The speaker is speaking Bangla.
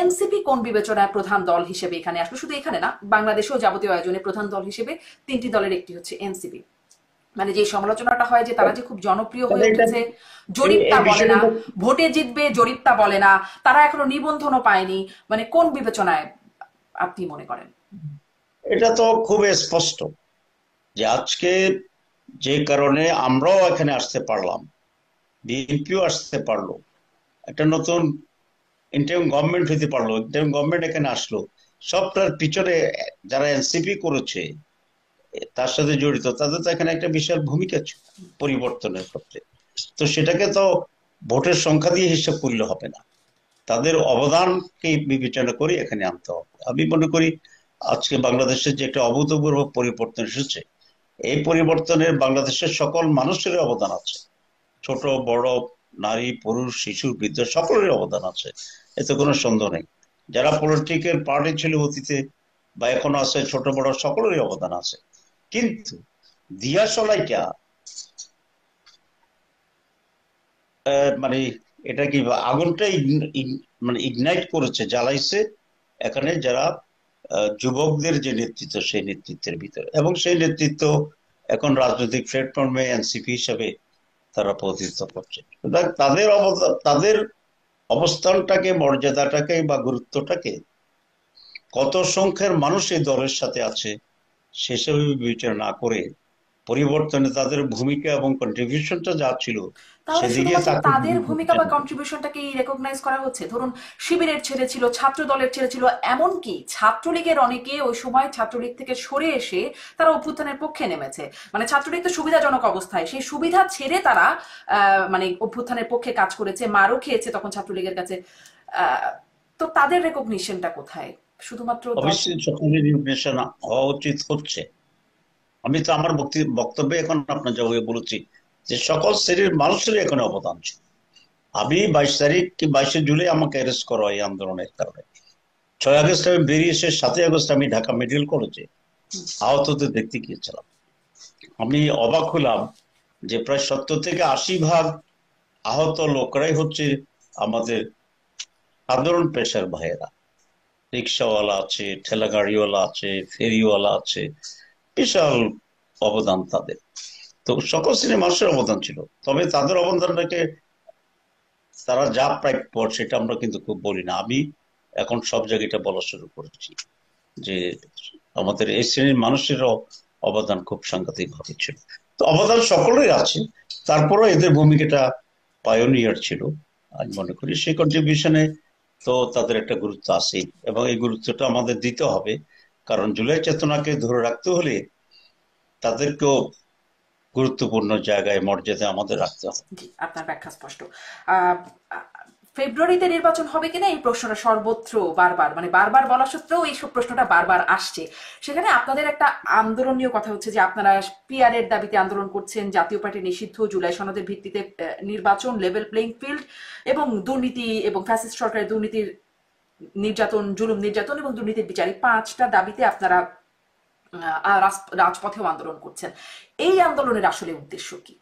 এনসিপি কোন বিবেচনায় প্রধান দল হিসেবে এখানে আসলো? শুধু এখানে না, বাংলাদেশেও যাবতীয় আয়োজনে প্রধান দল হিসেবে তিনটি দলের একটি হচ্ছে এনসিপি। মানে যে সমালোচনাটা হয় যে তারা যে খুব জনপ্রিয় হয়ে উঠেছে, জরিপ তা এই বলে না, বিষয়টা ভোটে জিতবে জরিপ তা বলে না, তারা এখনো নিবন্ধনও পায়নি, মানে কোন বিবেচনায় আপনি মনে করেন? এটা তো খুব স্পষ্ট যে আজকে যে কারণে আমরাও এখানে আসতে পারলাম, বিএনপিও আসতে পারলো, একটা নতুন ইন্টারিম গভর্নমেন্ট হইতে পারলো, ইন্টারিম গভর্নমেন্ট এখানে আসলো, সবটার পিছনে যারা এনসিপি করেছে, তার সাথে জড়িত, তাদের তো এখানে একটা বিশাল ভূমিকা ছিল পরিবর্তনের ক্ষেত্রে। তো সেটাকে তো ভোটের সংখ্যা দিয়ে হিসাব করলে হবে না, তাদের অবদানকে বিবেচনা করে এখানে আনতে হবে। আমি মনে করি আজকে বাংলাদেশের যে একটা অভূতপূর্ব পরিবর্তন এসেছে, এই পরিবর্তনের বাংলাদেশের সকল মানুষের অবদান আছে, ছোট বড়, নারী পুরুষ শিশু বৃদ্ধ সকলের অবদান আছে, এতে কোনো সন্দেহ নেই। যারা পলিটিক্যাল পার্টি ছিল অতীতে বা এখনো আছে, ছোট বড় সকলেরই অবদান আছে। কিন্তু দিয়া সলাইকা মানে এটা কি আগুনটা মানে ইগনাইট করেছে, জ্বালাইছে এখানে যারা যুবকদের যে নেতৃত্ব, সেই নেতৃত্বের ভিতরে, এবং সেই নেতৃত্ব এখন রাজনৈতিক প্ল্যাটফর্মে এনসিপি হিসেবে তারা প্রতিনিধিত্ব করছে। সুতরাং তাদের অবদান, তাদের অবস্থানটাকে, মর্যাদাটাকে বা গুরুত্বটাকে, কত সংখ্যার মানুষ এই দলের সাথে আছে সেসব বিবেচনা না করে পরিবর্তনে তাদের ভূমিকা এবং কন্ট্রিবিউশনটা যা ছিল তাহলে সেদিকে শুধুমাত্র তাকে তাদের ভূমিকা বা কন্ট্রিবিউশনটাকেই রেকগনাইজ করা হচ্ছে? ধরুন শিবিরের ছেলে ছিল, ছাত্র দলের ছেলে ছিল, এমনকি ছাত্রলীগের অনেকে ওই সময় ছাত্রলীগ থেকে সরে এসে তারা অভ্যুত্থানের পক্ষে নেমেছে। মানে ছাত্রলীগ তো সুবিধাজনক অবস্থায়, সেই সুবিধা ছেড়ে তারা মানে অভ্যুত্থানের পক্ষে কাজ করেছে, মারও খেয়েছে তখন ছাত্রলীগের কাছে। আহ, তো তাদের রেকগনিশনটা কোথায়? শুধুমাত্র দল। অবশ্যই সকলের রিকগনিশন হওয়া উচিত, হচ্ছে। আমি তো আমার বক্তব্যে এখন আপনার যেভাবে বলেছি যে সকল শ্রেণীর মানুষেরই এখানে অবদান ছিল। আমি 22 তারিখ কি 22শে জুলাই আমাকে অ্যারেস্ট করা হয় এই আন্দোলনের কারণে। 6 আগস্ট আমি বেরিয়ে এসে 7ই আগস্ট আমি ঢাকা মেডিকেল কলেজে আহতদের দেখতে গিয়েছিলাম। আমি অবাক হলাম যে প্রায় 70 থেকে 80 ভাগ আহত লোকরাই হচ্ছে আমাদের সাধারণ পেশার ভাইয়েরা। রিক্সাওয়ালা আছে, ঠেলা গাড়িওয়ালা আছে, ফেরিওয়ালা আছে, বিশাল অবদান তাদের। তো সকল শ্রেণীর মানুষের অবদান ছিল, তবে তাদের অবদানটাকে তারা যা প্রাপ্য সেটা আমরা কিন্তু খুব বলি না। আমি এখন সব জায়গায় এটা বলা শুরু করেছি যে আমাদের এই শ্রেণীর মানুষেরও অবদান খুব সাংঘাতিক ভাবে ছিল। তো অবদান সকলের আছে, তারপরেও এদের ভূমিকাটা পায়োনিয়ার ছিল। আমি মনে করি সেই কন্ট্রিবিউশনে তো তাদের একটা গুরুত্ব আছেই, এবং এই গুরুত্বটা আমাদের দিতে হবে, কারণ জুলাই চেতনাকে ধরে রাখতে হলে তাদেরকেও গুরুত্বপূর্ণ জায়গায়, মর্যাদা আমাদের রাখতে হবে। জি, আপনার ব্যাখ্যা স্পষ্ট। আহ, ফেব্রুয়ারিতে নির্বাচন হবে কিনা এই প্রশ্নটা সর্বত্র বারবার, মানে বারবার বলা সত্ত্বেও এই সব প্রশ্নটা বারবার আসছে। সেখানে আপনাদের একটা আন্দোলনীয় কথা হচ্ছে যে আপনারা পিআর এর দাবিতে আন্দোলন করছেন, জাতীয় পার্টি নিষিদ্ধ, জুলাই সনদের ভিত্তিতে নির্বাচন, লেভেল প্লেইং ফিল্ড, এবং দুর্নীতি এবং ফ্যাসিস্ট সরকারের দুর্নীতির নির্যাতন, জুলুম নির্যাতন এবং দুর্নীতির বিচার, এই পাঁচটা দাবিতে আপনারা রাজপথেও আন্দোলন করছেন। এই আন্দোলনের আসলে উদ্দেশ্য কি?